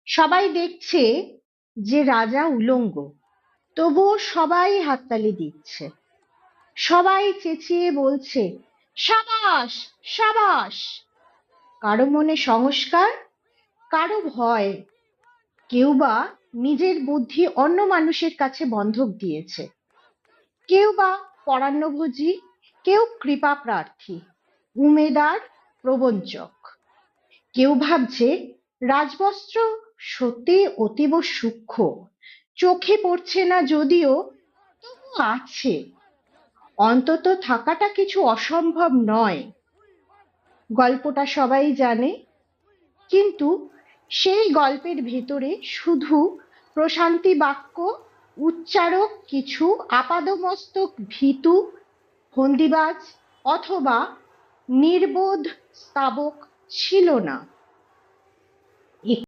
সবাই দেখছে যে রাজা উলঙ্গ, তবুও সবাই হাততালি দিচ্ছে। সবাই চেঁচিয়ে বলছে, সাবাস সাবাস। কারো মনে সংস্কার, কারো ভয়, কেউ বা নিজের বুদ্ধি অন্য মানুষের কাছে বন্ধক দিয়েছে, কেউ বা পরান্নভোজী, কেউ কৃপা প্রার্থী, উমেদার, প্রবঞ্চক। কেউ ভাবছে রাজবস্ত্র সত্যি অতীব সূক্ষ্ম, চোখে পড়ছে না যদিও, তবু আছে, অন্তত থাকাটা কিছু অসম্ভব নয়। গল্পটা সবাই জানে, কিন্তু সেই গল্পের ভেতরে শুধু প্রশান্তি বাক্য, উচ্চারক কিছু আপাদমস্তক ভীতু ফন্দিবাজ অথবা নির্বোধ স্তাবক ছিল না।